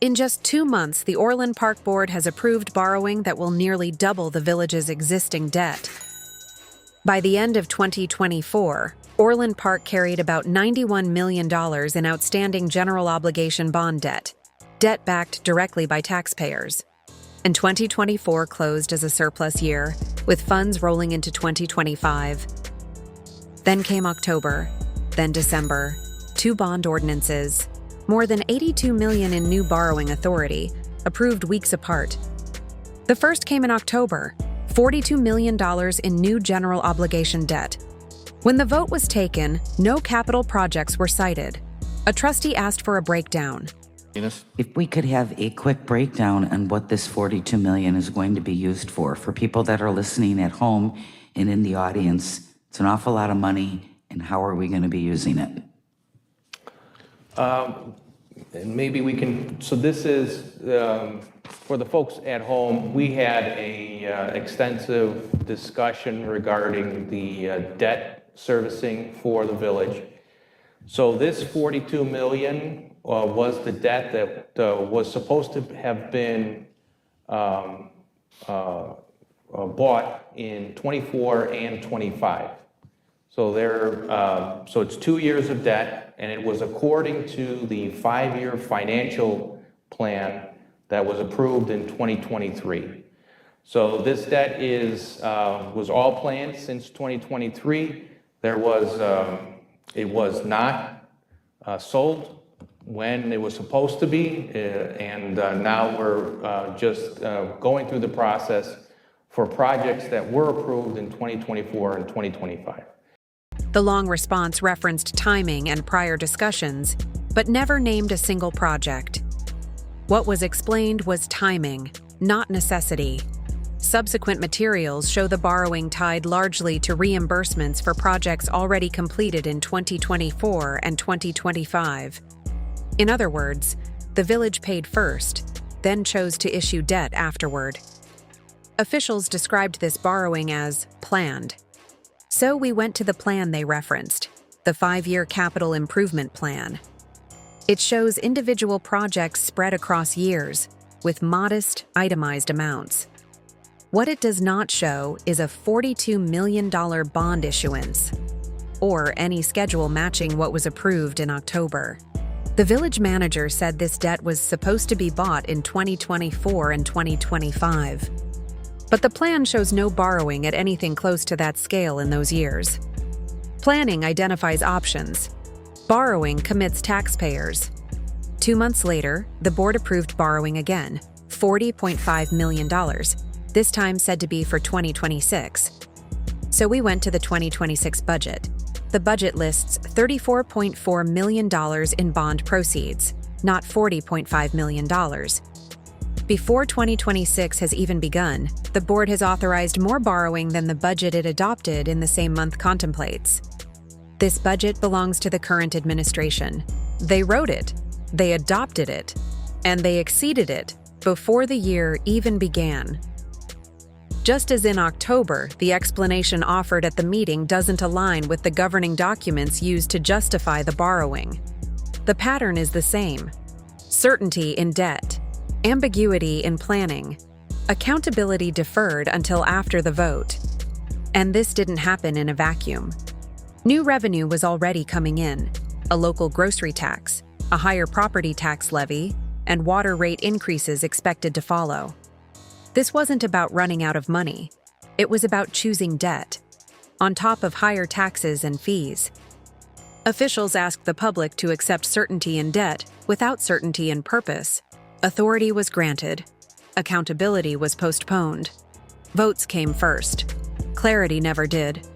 In just 2 months, the Orland Park Board has approved borrowing that will nearly double the village's existing debt. By the end of 2024, Orland Park carried about $91 million in outstanding general obligation bond debt backed directly by taxpayers. And 2024 closed as a surplus year, with funds rolling into 2025. Then came October, then December, 2 bond ordinances, more than $82 million in new borrowing authority, approved weeks apart. The first came in October, $42 million in new general obligation debt. When the vote was taken, no capital projects were cited. A trustee asked for a breakdown. If we could have a quick breakdown on what this $42 million is going to be used for people that are listening at home and in the audience, it's an awful lot of money, and how are we going to be using it? And maybe we can, so this is, for the folks at home, we had a extensive discussion regarding the debt servicing for the village. So this $42 million was the debt that was supposed to have been bought in 24 and 25. So so it's 2 years of debt, and it was according to the 5-year financial plan that was approved in 2023. So this debt was all planned since 2023. There was it was not sold when it was supposed to be, and now we're just going through the process for projects that were approved in 2024 and 2025. The long response referenced timing and prior discussions, but never named a single project. What was explained was timing, not necessity. Subsequent materials show the borrowing tied largely to reimbursements for projects already completed in 2024 and 2025. In other words, the village paid first, then chose to issue debt afterward. Officials described this borrowing as planned. So we went to the plan they referenced, the 5-year capital improvement plan. It shows individual projects spread across years, with modest, itemized amounts. What it does not show is a $42 million bond issuance, or any schedule matching what was approved in October. The village manager said this debt was supposed to be bought in 2024 and 2025. But the plan shows no borrowing at anything close to that scale in those years. Planning identifies options. Borrowing commits taxpayers. 2 months later, the board approved borrowing again, $40.5 million, this time said to be for 2026. So we went to the 2026 budget. The budget lists $34.4 million in bond proceeds, not $40.5 million. Before 2026 has even begun, the board has authorized more borrowing than the budget it adopted in the same month contemplates. This budget belongs to the current administration. They wrote it, they adopted it, and they exceeded it before the year even began. Just as in October, the explanation offered at the meeting doesn't align with the governing documents used to justify the borrowing. The pattern is the same: certainty in debt, ambiguity in planning, accountability deferred until after the vote. And this didn't happen in a vacuum. New revenue was already coming in: a local grocery tax, a higher property tax levy, and water rate increases expected to follow. This wasn't about running out of money. It was about choosing debt, on top of higher taxes and fees. Officials asked the public to accept certainty in debt without certainty in purpose. Authority was granted. Accountability was postponed. Votes came first. Clarity never did.